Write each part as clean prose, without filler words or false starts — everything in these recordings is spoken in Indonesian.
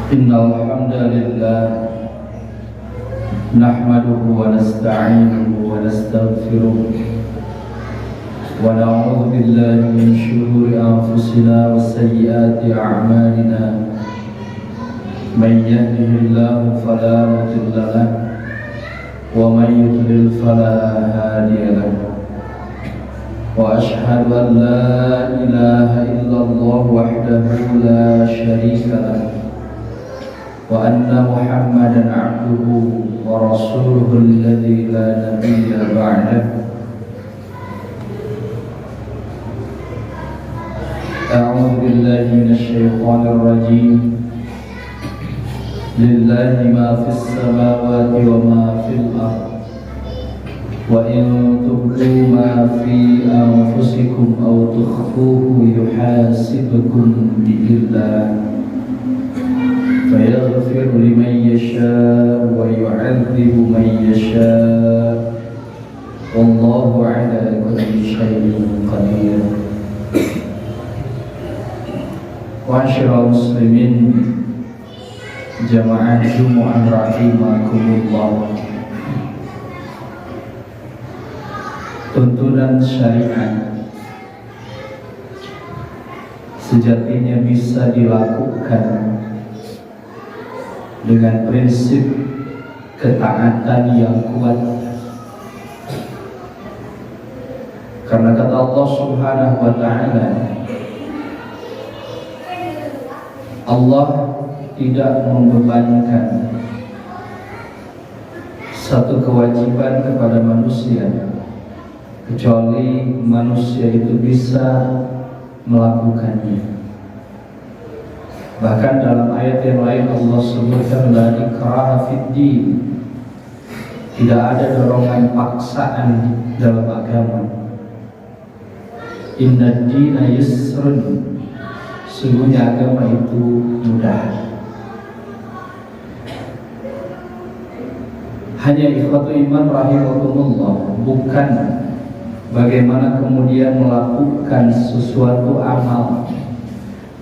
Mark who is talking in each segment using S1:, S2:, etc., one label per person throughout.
S1: Innal hamdalillah nahmaduhu wa nasta'inuhu wa nastaghfiruh wa na'udzu billahi min shururi anfusina wa sayyiati a'malina man yahdihillahu fala mudilla lahu wa man yudlil fala hadiya lahu wa ashhadu an la ilaha illallah wahdahu la syarika lahu wa anna Muhammadan abduhu wa rasuluhu alladzi la nabiyya ba'dahu. A'udzu billahi minasy syaithanir rajim. Lillahi ma fis samawati wa ma fil ardh. Wa in tubdu ma fi anfusikum aw tukhfuhu yuhasibukum bi'illah. فيغفر لمن يشاء ويعذب من يشاء والله على كل شيء قدير. Wa'asyiral muslimin jamaah Jumu'ah rahimakumullah. Tuntunan syariat sejatinya bisa dilakukan dengan prinsip ketaatan yang kuat, karena kata Allah Subhanahu wa ta'ala, Allah tidak membebankan satu kewajiban kepada manusia kecuali manusia itu bisa melakukannya. Bahkan dalam ayat yang lain Allah sebutkan la ikraha fid din, tidak ada dorongan paksaan dalam agama. Inna dina yusrun, sungguhnya agama itu mudah. Hanya ikhwatu iman rahimakumullah, bukan bagaimana kemudian melakukan sesuatu amal,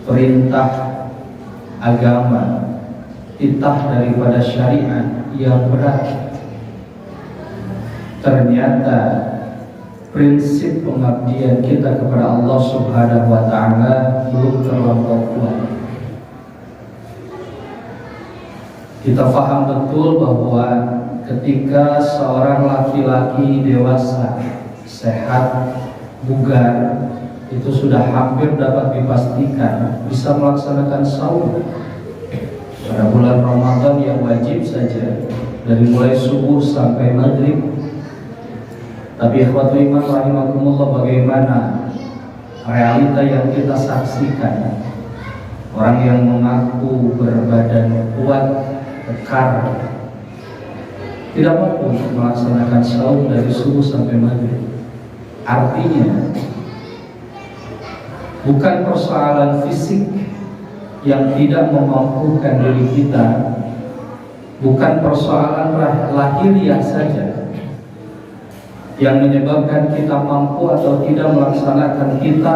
S1: perintah agama, titah daripada syariat yang berat. Ternyata prinsip pengabdian kita kepada Allah Subhanahu wa ta'ala belum terlampau kuat. Kita paham betul bahwa ketika seorang laki-laki dewasa, sehat, bugar, itu sudah hampir dapat dipastikan bisa melaksanakan saum pada bulan Ramadan yang wajib saja dari mulai subuh sampai maghrib. Tapi ikhwatu iman rahimakumullah, bagaimana realita yang kita saksikan? Orang yang mengaku berbadan kuat, kekar, tidak mampu melaksanakan saum dari subuh sampai maghrib. Artinya bukan persoalan fisik yang tidak memampukan diri kita, bukan persoalan lahiriah saja yang menyebabkan kita mampu atau tidak melaksanakan kita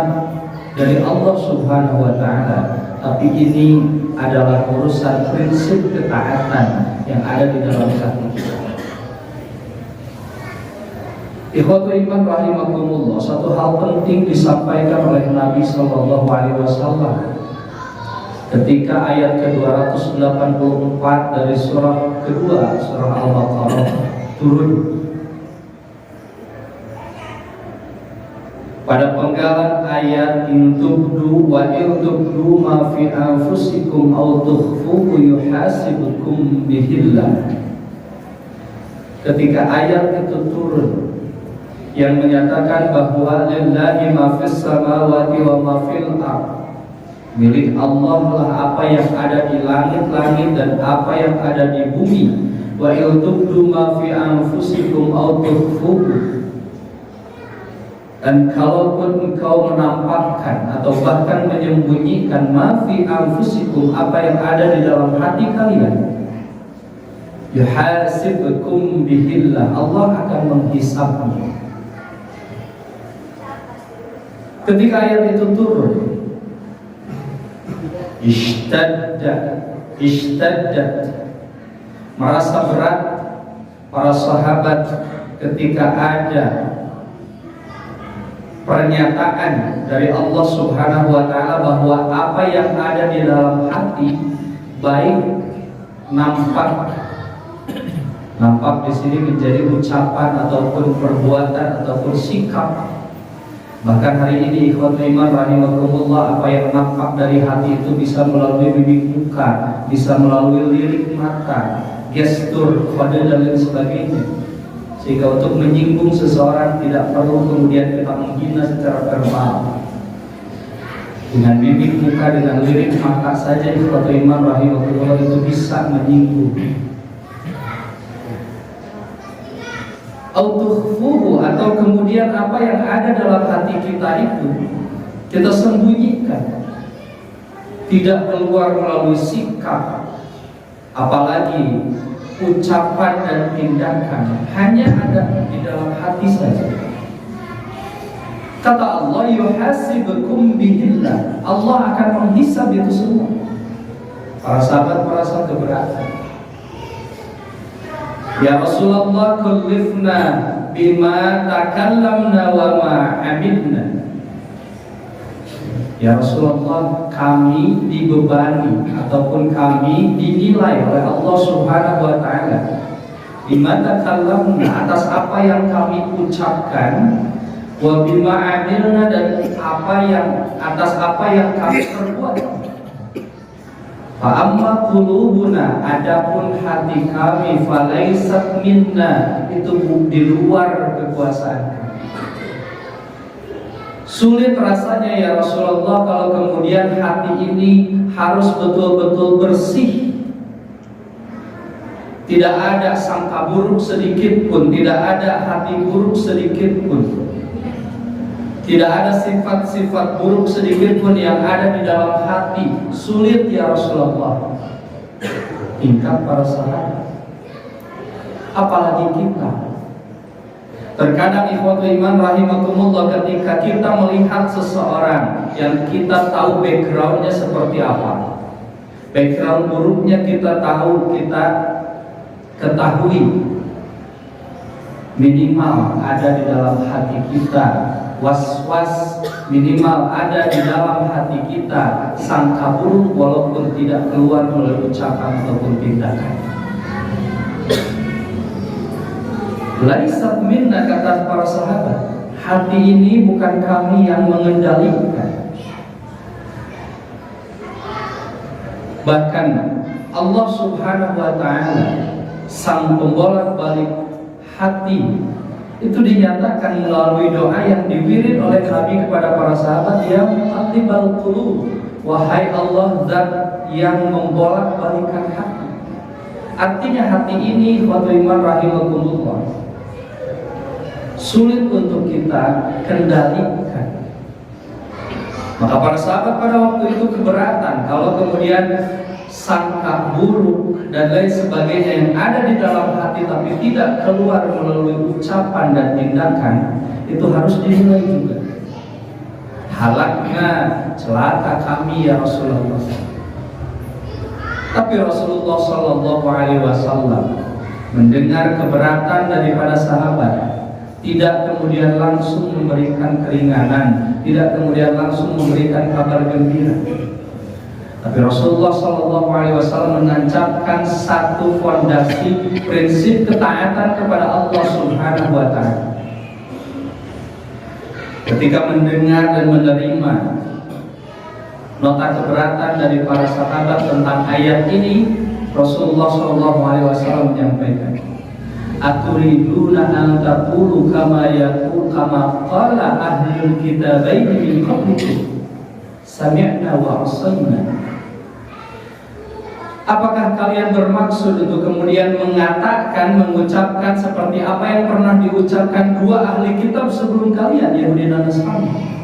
S1: dari Allah Subhanahu wa ta'ala, tapi ini adalah urusan prinsip ketaatan yang ada di dalam hati kita. Ikhwatu iman rahimakumullah, satu hal penting disampaikan oleh Nabi sallallahu alaihi wasallam ketika ayat ke-284 dari surah kedua, surah Al-Baqarah turun. Pada penggalan ayat in tubdu wa in tubdu ma fi anfusikum aw tukhfuhu yuhasibukum bihillah. Ketika ayat itu turun yang menyatakan bahwa lillahi ma fis samawati wa ma fil ardh, milik Allah lah apa yang ada di langit-langit dan apa yang ada di bumi. Wa in tubdu ma fi anfusikum aw tukhfuhu, dan kalaupun engkau menampakkan atau bahkan menyembunyikan ma fi anfusikum, apa yang ada di dalam hati kalian, yuhasibukum bihillah, Allah akan menghisabnya. Ketika ayat itu turun, ishtadda ishtaddat, merasa berat para sahabat ketika ada pernyataan dari Allah Subhanahu wa taala bahwa apa yang ada di dalam hati, baik nampak di sini menjadi ucapan ataupun perbuatan ataupun sikap. Bahkan hari ini ikhwatul iman rahimakumullah, apa yang nampak dari hati itu bisa melalui mimik muka, bisa melalui lirik mata, gestur, kode dan lain sebagainya. Sehingga untuk menyinggung seseorang tidak perlu kemudian kita menghina secara verbal. Dengan mimik muka, dengan lirik mata saja ikhwatul iman rahimakumullah itu bisa menyinggung. Autukhfuhu, atau kemudian apa yang ada dalam hati kita itu kita sembunyikan, tidak keluar melalui sikap, apalagi ucapan dan tindakan, hanya ada di dalam hati saja. Kata Allah, yuhasibukum bihillah, Allah akan menghisab itu semua. Para sahabat merasa keberatan. Ya Rasulullah, kullifna bima takallamna wa ma amilna. Ya Rasulullah, kami dibebani ataupun kami dinilai oleh Allah Subhanahu wa taala bima takallamna, atas apa yang kami ucapkan, wa bima amilna, dan atas apa yang kami perbuat. Fa amma qulubuna, adapun hati kami, falaisat minna, itu di luar kekuasaan kami. Sulit rasanya ya Rasulullah kalau kemudian hati ini harus betul-betul bersih, tidak ada sangka buruk sedikit pun, tidak ada hati buruk sedikit pun, tidak ada sifat-sifat buruk sedikit pun yang ada di dalam hati. Sulit ya Rasulullah. Tingkat para sahabat, apalagi kita. Terkadang ikhwatul iman rahimakumullah, ketika kita melihat seseorang yang kita tahu backgroundnya seperti apa, background buruknya kita tahu, kita ketahui, minimal ada di dalam hati kita was-was, minimal ada di dalam hati kita sangka buruk, walaupun tidak keluar melalui ucapan ataupun tindakan. Laisat minna, kata para sahabat, hati ini bukan kami yang mengendalikan. Bahkan Allah Subhanahu wa taala, sang pembolak-balik hati, itu dinyatakan melalui doa yang diwirid oleh Nabi kepada para sahabat, ya muqallibal qulub, wahai Allah, zat yang membolak-balikan hati. Artinya hati ini, ikhwatul iman rahimakumullah, sulit untuk kita kendalikan. Maka para sahabat pada waktu itu keberatan kalau kemudian sangka buruk dan lain sebagainya yang ada di dalam hati tapi tidak keluar melalui ucapan dan tindakan, itu harus dinilai juga. Halaknya, celaka kami ya Rasulullah. Tapi Rasulullah Shallallahu Alaihi Wasallam mendengar keberatan daripada sahabat, tidak kemudian langsung memberikan keringanan, tidak kemudian langsung memberikan kabar gembira. Tapi Rasulullah Shallallahu Alaihi Wasallam menancapkan satu fondasi prinsip ketaatan kepada Allah Subhanahu Wa Taala. Ketika mendengar dan menerima nota keberatan dari para sahabat tentang ayat ini, Rasulullah Shallallahu Alaihi Wasallam menyampaikan, "Aturiduna an taqulu kama qala ahlul kitabaini min qablikum, sami'na wa asayna." Apakah kalian bermaksud untuk kemudian mengatakan, mengucapkan seperti apa yang pernah diucapkan dua ahli kitab sebelum kalian, Yahudi dan Nasrani?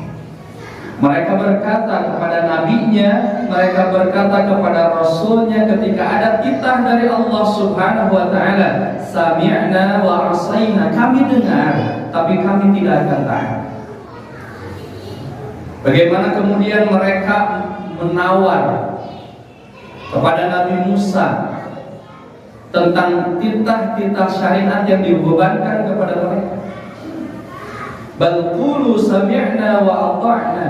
S1: Mereka berkata kepada nabinya, mereka berkata kepada rasulnya ketika ada titah dari Allah Subhanahu wa taala, sami'na wa asayna, kami dengar tapi kami tidak akan taat. Bagaimana kemudian mereka menawar kepada Nabi Musa tentang titah-titah syariat yang dibebankan kepada mereka. Bal qulu sami'na wa ata'na.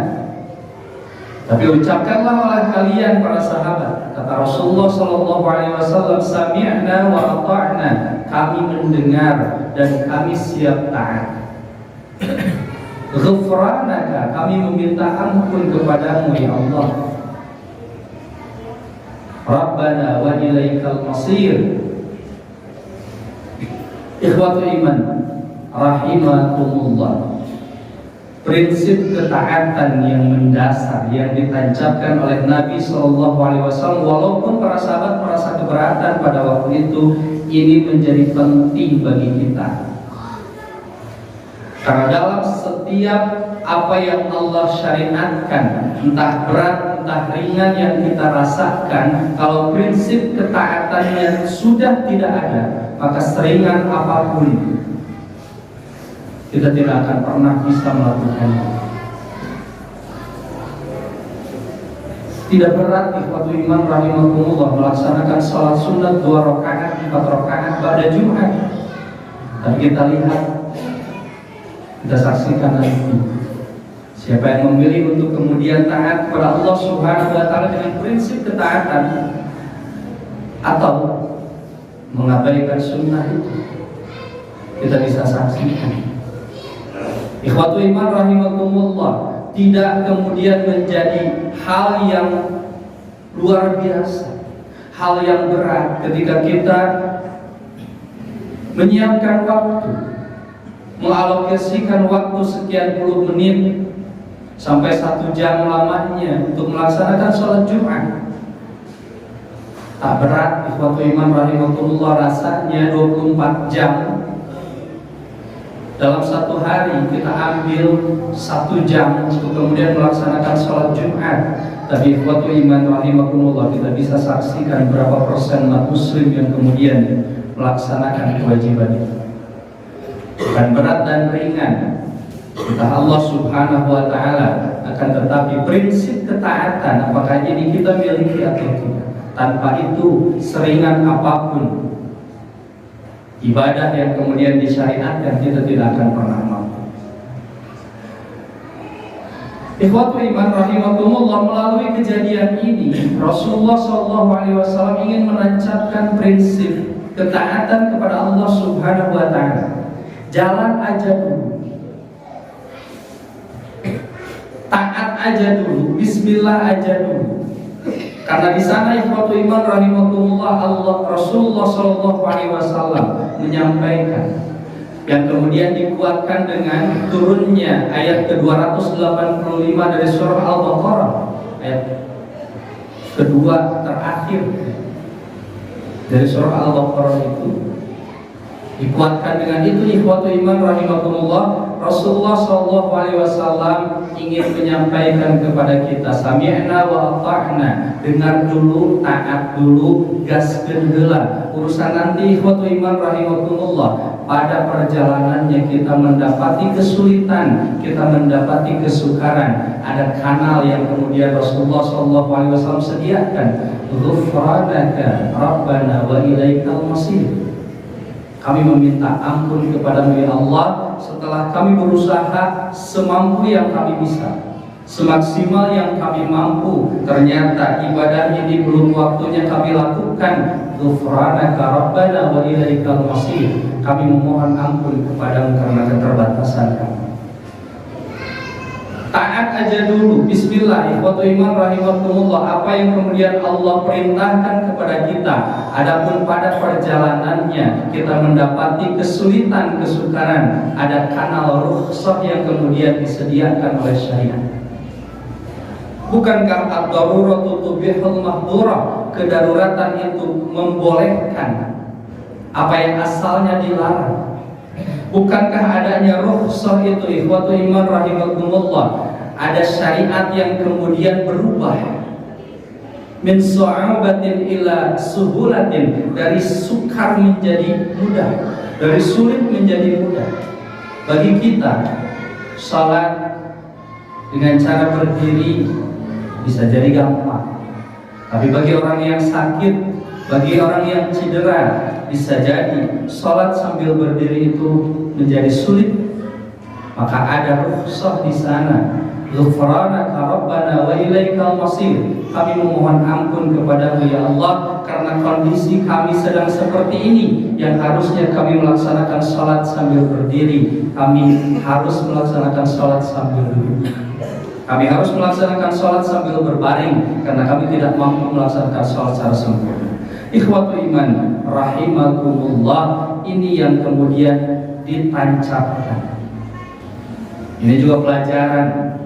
S1: Tapi ucapkanlah oleh kalian para sahabat, kata Rasulullah sallallahu alaihi wasallam, sami'na wa ata'na, kami mendengar dan kami siap taat. Ghufranaka, kami meminta ampun kepadamu ya Allah. Rabbana wa ilaikal masir. Ikhwatul iman rahimakumullah, prinsip ketaatan yang mendasar yang ditancapkan oleh Nabi SAW, walaupun para sahabat merasa keberatan pada waktu itu, ini menjadi penting bagi kita. Karena dalam setiap apa yang Allah syariatkan, entah berat, entah ringan yang kita rasakan, kalau prinsip ketaatannya sudah tidak ada, maka seringan apapun kita tidak akan pernah bisa melakukannya. Tidak berat ikhwatul iman rahimakumullah melaksanakan sholat sunat 2 rakaat, 4 rakaat pada Jumat. Dan kita lihat, kita saksikan nanti siapa yang memilih untuk kemudian taat kepada Allah Subhanahu wa taala dengan prinsip ketaatan atau mengabaikan sunnah itu, kita bisa saksikan. Ikhwatul iman rahimakumullah, tidak kemudian menjadi hal yang luar biasa, hal yang berat ketika kita menyiapkan waktu, mengalokasikan waktu sekian puluh menit sampai 1 jam lamanya untuk melaksanakan sholat Jumat. Tak berat ikhwatul iman rahimakumullah, rasanya 24 jam dalam 1 hari kita ambil 1 jam untuk kemudian melaksanakan sholat Jumat. Tapi ikhwatul iman rahimakumullah, kita bisa saksikan berapa persen umat muslim yang kemudian melaksanakan kewajiban itu. Bukan berat dan ringan, entah Allah Subhanahu wa taala, akan tetapi prinsip ketaatan apakah ini kita miliki atau tidak. Tanpa itu seringan apapun ibadah yang kemudian disyariatkan, kita tidak akan pernah mampu. Ikhwatul iman rahimakumullah, melalui kejadian ini Rasulullah SAW ingin menancapkan prinsip ketaatan kepada Allah Subhanahu wa taala. Jalan aja dulu, taat aja dulu, bismillah aja dulu. Karena di sana ikhwatul iman rahimakumullah, Allah Rasulullah SAW menyampaikan yang kemudian dikuatkan dengan turunnya ayat ke-285 dari surah Al-Baqarah, ayat kedua terakhir dari surah Al-Baqarah itu. Dikuatkan dengan itu ikhwatul iman rahimakumullah, Rasulullah SAW ingin menyampaikan kepada kita, sami'na wa ata'na, dengar dulu, taat dulu, gaskeun heula. Urusan nanti ikhwatul iman rahimakumullah, pada perjalanannya kita mendapati kesulitan, kita mendapati kesukaran, ada kanal yang kemudian Rasulullah SAW sediakan. Ghufranaka Rabbana wa ilaikal masir. Kami meminta ampun kepadamu ya Allah, setelah kami berusaha semampu yang kami bisa, semaksimal yang kami mampu, ternyata ibadah ini belum waktunya kami lakukan. Ghufranaka Rabbana wa ilaikal masir. Kami memohon ampun kepadamu karena keterbatasan kami. Taat aja dulu, bismillah ikhwatul iman rahimakumullah, apa yang kemudian Allah perintahkan kepada kita. Adapun pada perjalanannya kita mendapati kesulitan, kesukaran, ada kanal rukhsah yang kemudian disediakan oleh syariat. Bukankah ad-daruratu tubihul mahdurah, kedaruratan itu membolehkan apa yang asalnya dilarang? Bukankah adanya rukhsah itu ikhwatul iman rahimakumullah, ada syariat yang kemudian berubah min su'abatin ila suhulatin, dari sukar menjadi mudah, dari sulit menjadi mudah. Bagi kita salat dengan cara berdiri bisa jadi gampang, Tapi bagi orang yang sakit, bagi orang yang cedera, bisa jadi sholat sambil berdiri itu menjadi sulit. Maka ada rukhsah di sana. Ghufranaka Rabbana wa ilaikal masir. Kami memohon ampun kepadamu ya Allah, karena kondisi kami sedang seperti ini, yang harusnya kami melaksanakan sholat sambil berdiri, kami harus melaksanakan sholat sambil duduk. Kami harus melaksanakan sholat sambil berbaring, karena kami tidak mampu melaksanakan sholat secara sempurna. Ikhwatu iman rahimakumullah, ini yang kemudian ditancapkan. Ini juga pelajaran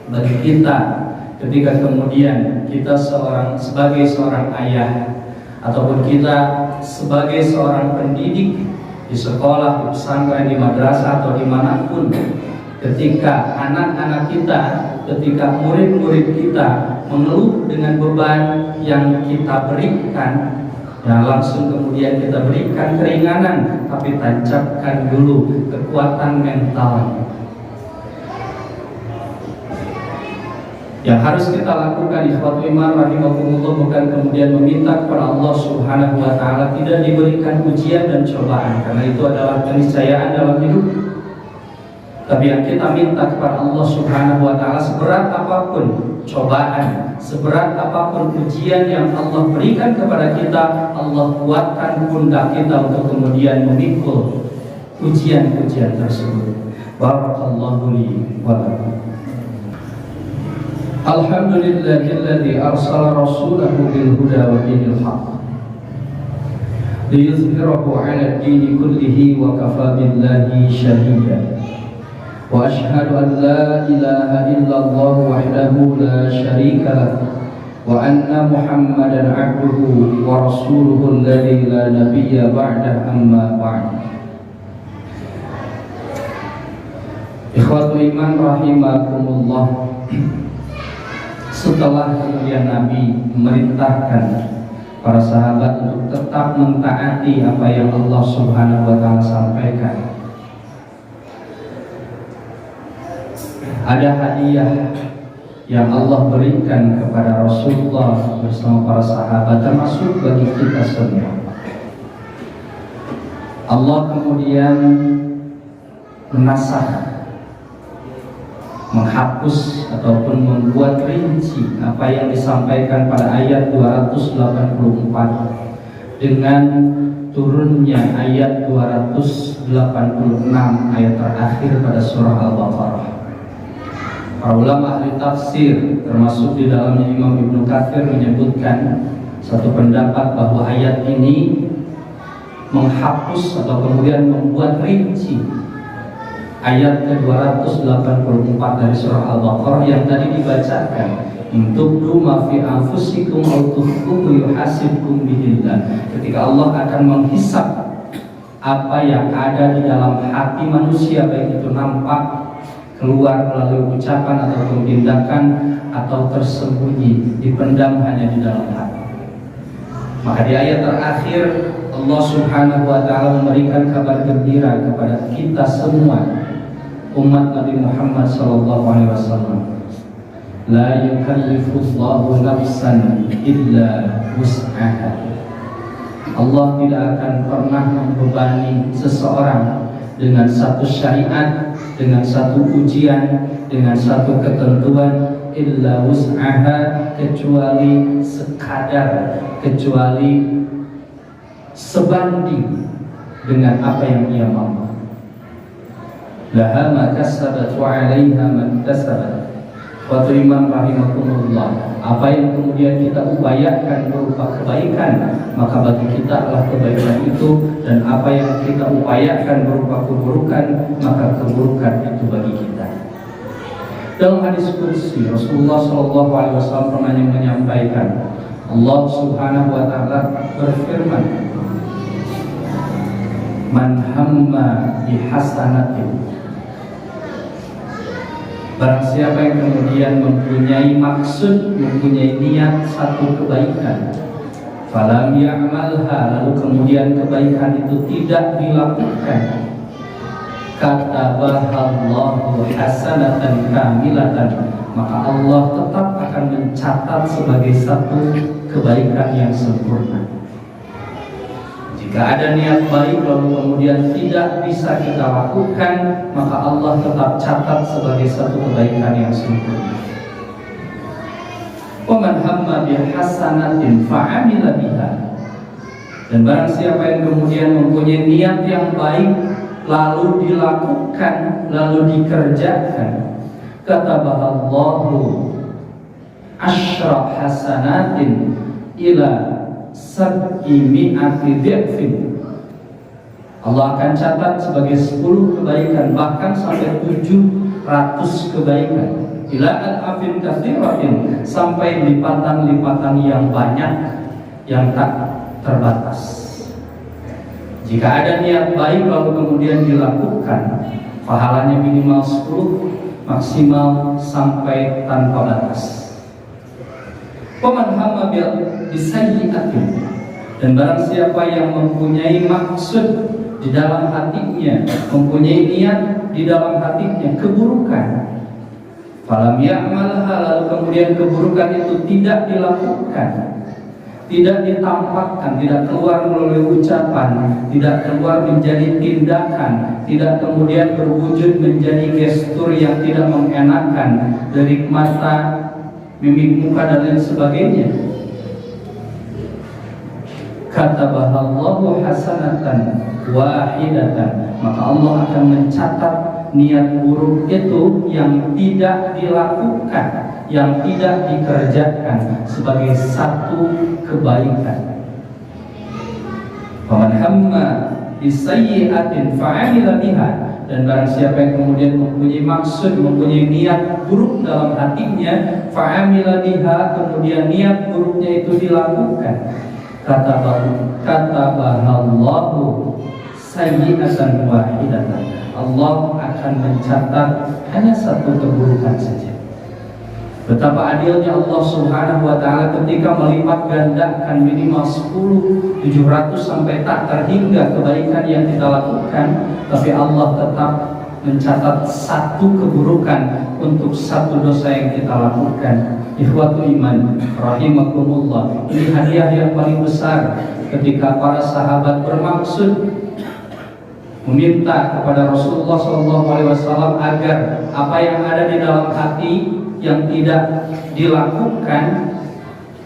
S1: bagi kita ketika kemudian kita sebagai seorang ayah, ataupun kita sebagai seorang pendidik di sekolah, di pesantren, di madrasah atau dimanapun, ketika anak-anak kita, ketika murid-murid kita mengeluh dengan beban yang kita berikan, ya langsung kemudian kita berikan keringanan, tapi tancapkan dulu kekuatan mental. Yang harus kita lakukan ikhwatu iman rahimakumullah bukan kemudian meminta kepada Allah Subhanahu wa taala tidak diberikan ujian dan cobaan, karena itu adalah keniscayaan dalam hidup. Tapi yang kita minta kepada Allah Subhanahu wa taala, seberat apapun cobaan, seberat apapun ujian yang Allah berikan kepada kita, Allah kuatkan pundak kita untuk kemudian memikul ujian-ujian tersebut. Barakallahu li wa lakum. Alhamdulillahilladzi arsala rasulahu bil huda wa dinil haqq liyuzhirahu 'ala ad-dini kullihi wa kafa billahi shahida. Wa ashhadu an la ilaha illallah wahdahu la syarika lahu wa anna Muhammadan 'abduhu wa rasuluhu alladzi la nabiyya ba'dahu, amma ba'd. Ikhwatu iman rahimakumullah, setelah kemudian Nabi memerintahkan para sahabat untuk tetap mentaati apa yang Allah Subhanahu wa taala sampaikan, ada hadiah yang Allah berikan kepada Rasulullah bersama para sahabat, termasuk bagi kita semua. Allah kemudian menasakh, menghapus ataupun membuat rinci apa yang disampaikan pada ayat 284 dengan turunnya ayat 286 ayat terakhir pada surah Al-Baqarah. Para ulama ahli tafsir, termasuk di dalamnya Imam Ibnu Katsir, menyebutkan satu pendapat bahwa ayat ini menghapus atau kemudian membuat rinci ayat ke-284 dari surah Al-Baqarah yang tadi dibacakan, untuk ma fi anfusikum aw tukhfuhu yuhasibkum bihillah. Ketika Allah akan menghisab apa yang ada di dalam hati manusia, baik itu nampak keluar melalui ucapan atau tindakan, atau tersembunyi dipendam hanya di dalam hati. Maka di ayat terakhir Allah Subhanahu wa taala memberikan kabar gembira kepada kita semua umat Nabi Muhammad sallallahu alaihi wasallam. La yukallifullahu nafsan illa wus'aha. Allah tidak akan pernah membebani seseorang dengan satu syariat, dengan satu ujian, dengan satu ketentuan, illa wus'aha, kecuali sekadar, kecuali sebanding dengan apa yang ia mampu. Laha ma kasabat wa 'alaiha ma kasabat. Wa iman rahimakumullah, apa yang kemudian kita upayakan berupa kebaikan, maka bagi kita adalah kebaikan itu, dan apa yang kita upayakan berupa keburukan, maka keburukan itu bagi kita. Dalam hadis qudsi Rasulullah sallallahu alaihi wasallam pernah menyampaikan, Allah Subhanahu wa taala berfirman, man hamma bihasanatin, barang siapa yang kemudian mempunyai maksud, mempunyai niat satu kebaikan, falam ya'malha, lalu kemudian kebaikan itu tidak dilakukan, katabahallahu hasanatan kamilatan, maka Allah tetap akan mencatat sebagai satu kebaikan yang sempurna. Jika ada niat baik lalu kemudian tidak bisa kita lakukan, maka Allah tetap catat sebagai satu kebaikan yang sempurna. Wa man hamma bi hasanatin fa'amila biha. Dan barang siapa yang kemudian mempunyai niat yang baik lalu dilakukan, lalu dikerjakan, katabahallahu asyra hasanatin ila sab'imi'ati dhi'fin. Allah akan catat sebagai 10 kebaikan, bahkan sampai 700 kebaikan, ila al-afin katsiratin, sampai lipatan-lipatan yang banyak yang tak terbatas. Jika ada niat baik lalu kemudian dilakukan, pahalanya minimal 10, maksimal sampai tanpa batas. Waman hamma bisayyi'atin, dan barang siapa yang mempunyai maksud di dalam hatinya, mempunyai niat di dalam hatinya keburukan, falam ya'malha, lalu kemudian keburukan itu tidak dilakukan, tidak ditampakkan, tidak keluar melalui ucapan, tidak keluar menjadi tindakan, tidak kemudian berwujud menjadi gestur yang tidak mengenakan dari mata, mimik muka dan lain sebagainya, katabahallahu hasanatan wahidatan, maka Allah akan mencatat niat buruk itu yang tidak dilakukan, yang tidak dikerjakan sebagai satu kebaikan. Faman hamma bisayyi'atin fa'amila biha, dan barang siapa yang kemudian mempunyai maksud, mempunyai niat buruk dalam hatinya, fa'amila biha, kemudian niat buruknya itu dilakukan, katabahallahu sayyi'atan wahidatan, Allah akan mencatat hanya satu keburukan saja. Betapa adilnya Allah Subhanahu wa ta'ala ketika melipat gandakan minimal 10, 700 sampai tak terhingga kebaikan yang kita lakukan, tapi Allah tetap mencatat satu keburukan untuk satu dosa yang kita lakukan. Ikhwatu iman rahimakumullah, ini hadiah yang paling besar ketika para sahabat bermaksud meminta kepada Rasulullah SAW agar apa yang ada di dalam hati yang tidak dilakukan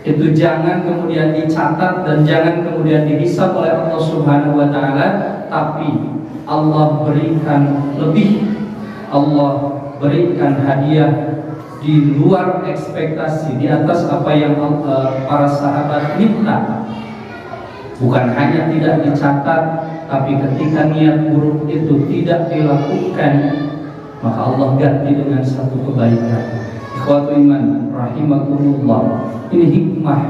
S1: itu jangan kemudian dicatat dan jangan kemudian dihisab oleh Allah Subhanahu wa ta'ala, tapi Allah berikan lebih, Allah berikan hadiah di luar ekspektasi, di atas apa yang para sahabat minta. Bukan hanya tidak dicatat, tapi ketika niat buruk itu tidak dilakukan, maka Allah ganti dengan satu kebaikan. Ikhwatu iman rahimakumullah, ini hikmah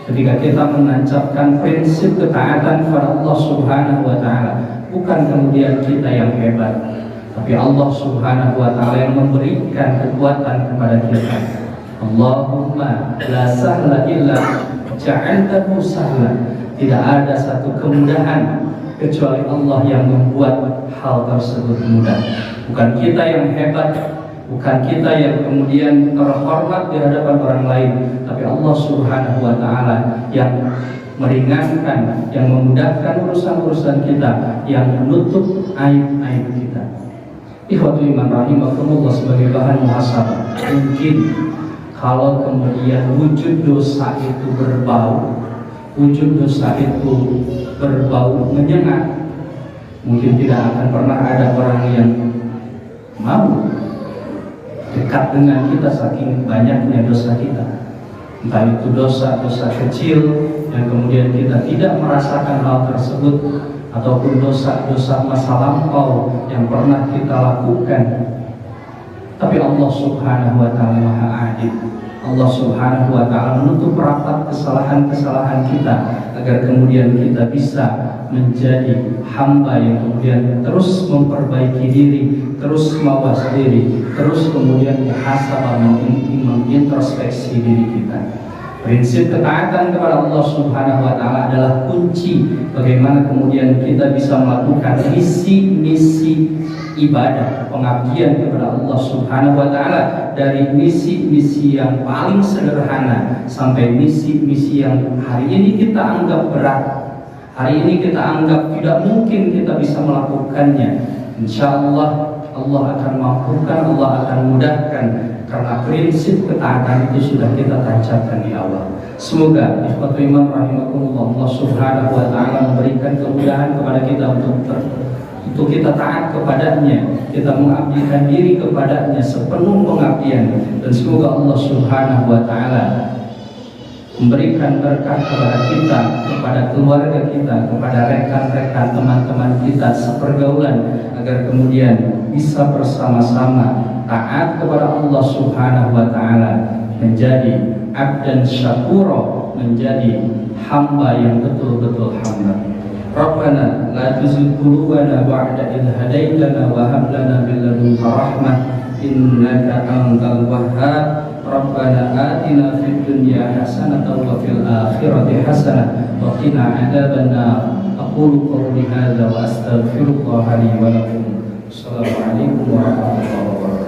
S1: ketika kita menancapkan prinsip ketaatan kepada Allah Subhanahu wa ta'ala. Bukan kemudian kita yang hebat, tapi Allah Subhanahu wa ta'ala yang memberikan kekuatan kepada kita. Allahumma la sahla illa ja'altahu sahla. Tidak ada satu kemudahan kecuali Allah yang membuat hal tersebut mudah. Bukan kita yang hebat, bukan kita yang kemudian terhormat di hadapan orang lain, tapi Allah Subhanahu wa ta'ala yang meringankan, yang memudahkan urusan-urusan kita, yang menutup aib-aib kita. Ikhwatu iman rahimakumullah, sebagai bahan muhasabah, mungkin kalau kemudian wujud dosa itu berbau, wujud dosa itu berbau menyengat, mungkin tidak akan pernah ada orang yang mau dekat dengan kita saking banyaknya dosa kita. Entah itu dosa-dosa kecil yang kemudian kita tidak merasakan hal tersebut, ataupun dosa-dosa masa lampau yang pernah kita lakukan. Tapi Allah Subhanahu wa ta'ala Maha Adil. Allah Subhanahu wa ta'ala menutup rapat kesalahan-kesalahan kita agar kemudian kita bisa menjadi hamba yang kemudian terus memperbaiki diri, terus mawas diri, terus kemudian muhasabah, mengintrospeksi diri kita. Prinsip ketaatan kepada Allah Subhanahu wa ta'ala adalah kunci bagaimana kemudian kita bisa melakukan misi-misi ibadah, pengabdian kepada Allah Subhanahu wa taala, dari misi-misi yang paling sederhana sampai misi-misi yang hari ini kita anggap berat, hari ini kita anggap tidak mungkin kita bisa melakukannya. Insya Allah Allah akan mampukan, Allah akan mudahkan, karena prinsip ketaatan itu sudah kita tancapkan di awal. Semoga ikhwatul iman rahimakumullah, Allah Subhanahu wa taala memberikan kemudahan kepada kita untuk kita taat kepadanya, kita mengabdikan diri kepadanya sepenuh pengabdian, dan semoga Allah Subhanahu wa taala memberikan berkah kepada kita, kepada keluarga kita, kepada rekan-rekan teman-teman kita sepergaulan, agar kemudian bisa bersama-sama taat kepada Allah Subhanahu wa taala, menjadi abdan syakura, menjadi hamba yang betul-betul hamba. Rabbana la tuzigh qulubana ba'da idh hadaitana wa hab lana min ladunka rahmah innaka antal wahhab. Rabbana atina fid dunya hasanatan wa fil akhirati hasanah wa qina adzabannar. Aqulu qawli hadza wa astaghfirullah li wa lakum. Assalamualaikum warahmatullahi wabarakatuh.